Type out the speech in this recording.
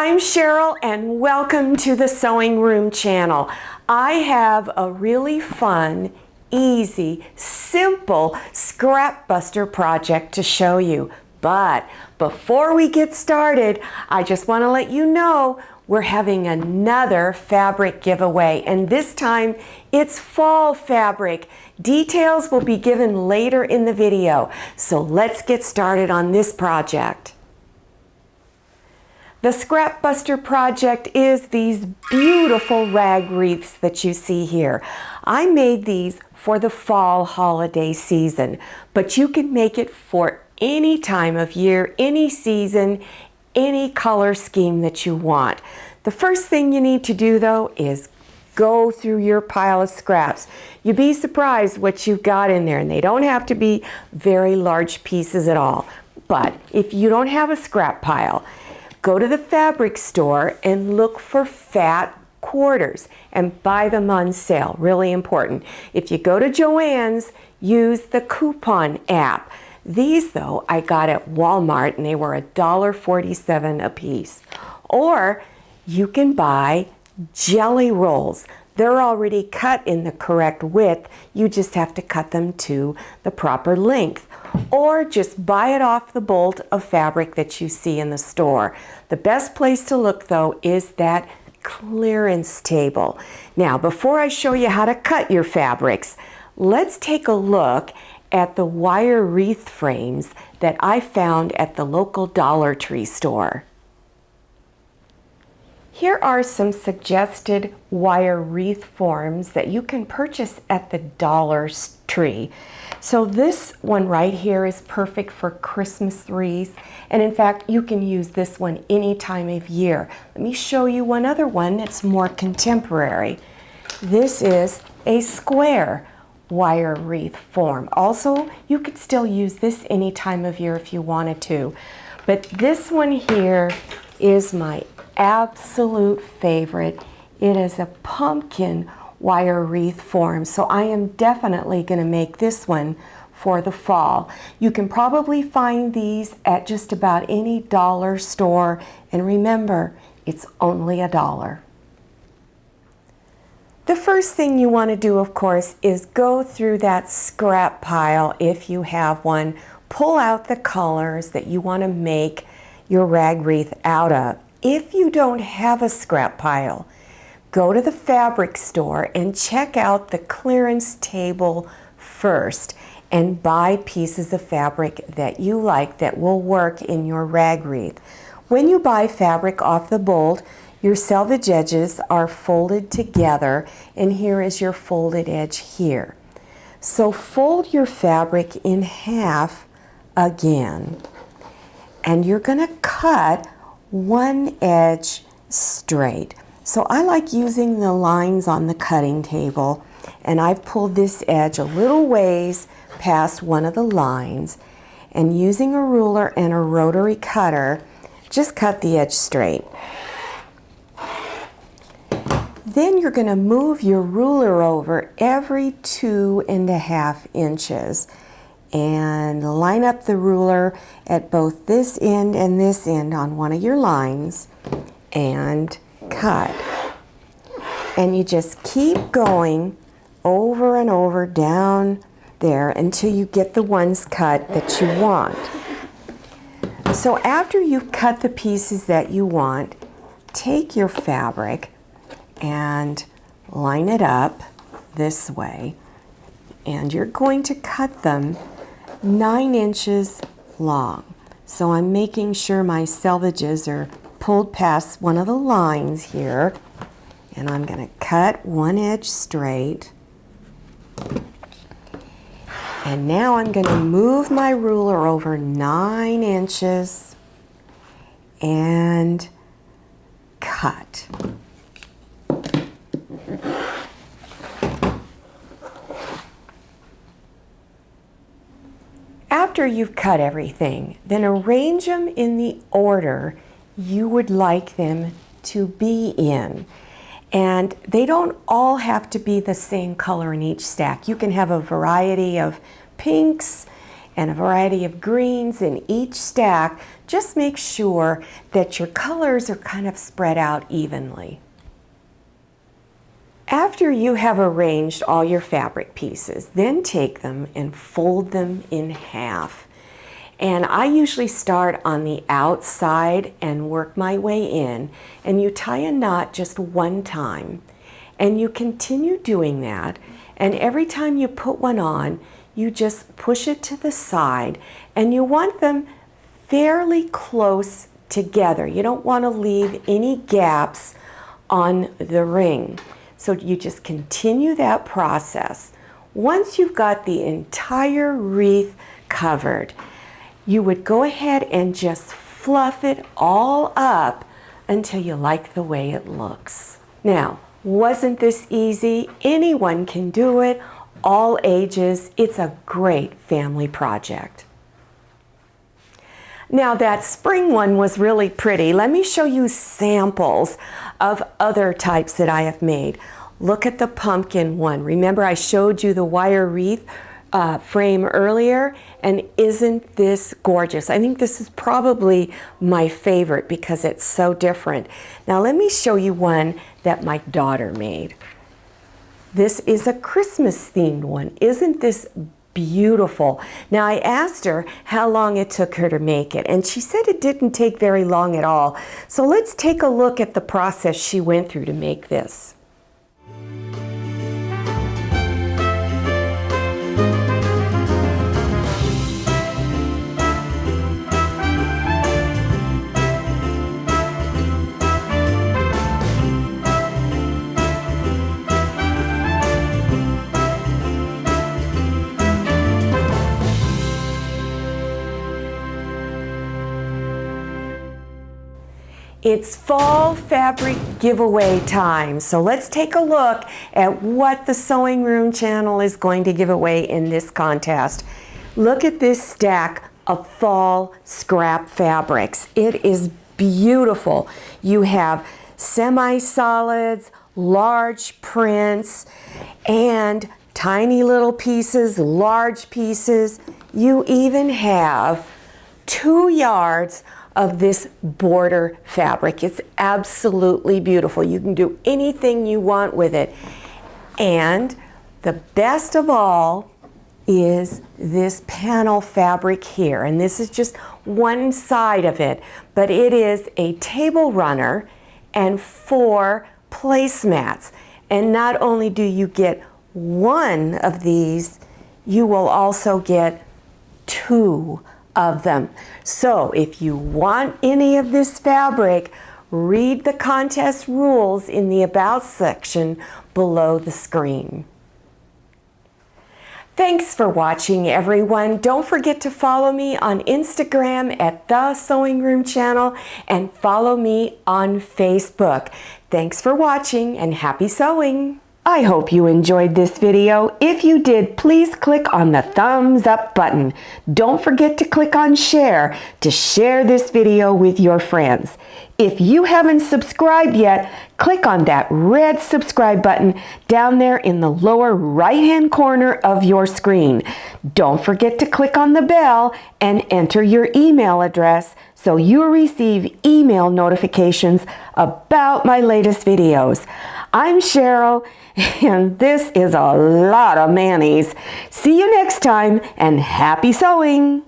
I'm Cheryl and welcome to the Sewing Room channel. I have a really fun, easy, simple scrap buster project to show you. But before we get started, I just want to let you know we're having another fabric giveaway, and this time it's fall fabric. Details will be given later in the video, so let's get started on this project. The Scrap Buster project is these beautiful rag wreaths that you see here. I made these for the fall holiday season, but you can make it for any time of year, any season, any color scheme that you want. The first thing you need to do though is go through your pile of scraps. You'd be surprised what you've got in there, and they don't have to be very large pieces at all. But if you don't have a scrap pile, go to the fabric store and look for fat quarters and buy them on sale. Really important. If you go to Joann's, use the coupon app. These though I got at Walmart and they were $1.47 a piece. Or you can buy jelly rolls. They're already cut in the correct width. You just have to cut them to the proper length. Or just buy it off the bolt of fabric that you see in the store. The best place to look though is that clearance table. Now, before I show you how to cut your fabrics, let's take a look at the wire wreath frames that I found at the local Dollar Tree store. Here are some suggested wire wreath forms that you can purchase at the Dollar Tree. So this one right here is perfect for Christmas wreaths, and in fact you can use this one any time of year. Let me show you one other one that's more contemporary. This is a square wire wreath form. Also, you could still use this any time of year if you wanted to, but this one here is my absolute favorite. It is a pumpkin wire wreath form, so I am definitely going to make this one for the fall. You can probably find these at just about any dollar store, and remember, it's only $1. The first thing you want to do, of course, is go through that scrap pile if you have one. Pull out the colors that you want to make your rag wreath out of. If you don't have a scrap pile, go to the fabric store and check out the clearance table first and buy pieces of fabric that you like that will work in your rag wreath. When you buy fabric off the bolt, your selvage edges are folded together, and here is your folded edge here. So fold your fabric in half again, and you're going to cut one edge straight. So I like using the lines on the cutting table, and I've pulled this edge a little ways past one of the lines, and using a ruler and a rotary cutter, just cut the edge straight. Then you're going to move your ruler over every 2.5 inches and line up the ruler at both this end and this end on one of your lines and cut. And you just keep going over and over down there until you get the ones cut that you want. So after you've cut the pieces that you want, take your fabric and line it up this way, and you're going to cut them 9 inches long. So I'm making sure my selvages are pulled past one of the lines here, and I'm going to cut one edge straight. And now I'm going to move my ruler over 9 inches and cut. After you've cut everything, then arrange them in the order you would like them to be in. And they don't all have to be the same color in each stack. You can have a variety of pinks and a variety of greens in each stack. Just make sure that your colors are kind of spread out evenly. After you have arranged all your fabric pieces, then take them and fold them in half. And I usually start on the outside and work my way in, and you tie a knot just one time. And you continue doing that, and every time you put one on, you just push it to the side, and you want them fairly close together. You don't want to leave any gaps on the ring. So you just continue that process. Once you've got the entire wreath covered, you would go ahead and just fluff it all up until you like the way it looks. Now, wasn't this easy? Anyone can do it, all ages. It's a great family project. Now that spring one was really pretty. Let me show you samples of other types that I have made. Look at the pumpkin one. Remember I showed you the wire wreath frame earlier, and isn't this gorgeous? I think this is probably my favorite because it's so different. Now let me show you one that my daughter made. This is a Christmas themed one. Isn't this beautiful? Now I asked her how long it took her to make it, and she said it didn't take very long at all. So let's take a look at the process she went through to make this. It's fall fabric giveaway time, so let's take a look at what the Sewing Room channel is going to give away in this contest. Look at this stack of fall scrap fabrics. It is beautiful. You have semi-solids, large prints, and tiny little pieces, large pieces. You even have 2 yards of this border fabric. It's absolutely beautiful. You can do anything you want with it. And the best of all is this panel fabric here. And this is just one side of it, but it is a table runner and 4 placemats. And not only do you get one of these, you will also get 2 of them. So if you want any of this fabric, read the contest rules in the About section below the screen. Thanks for watching, everyone. Don't forget to follow me on Instagram at The Sewing Room Channel and follow me on Facebook. Thanks for watching and happy sewing. I hope you enjoyed this video. If you did, please click on the thumbs up button. Don't forget to click on share to share this video with your friends. If you haven't subscribed yet, click on that red subscribe button down there in the lower right-hand corner of your screen. Don't forget to click on the bell and enter your email address so you'll receive email notifications about my latest videos. I'm Cheryl, and this is a lot of mayonnaise. See you next time, and happy sewing!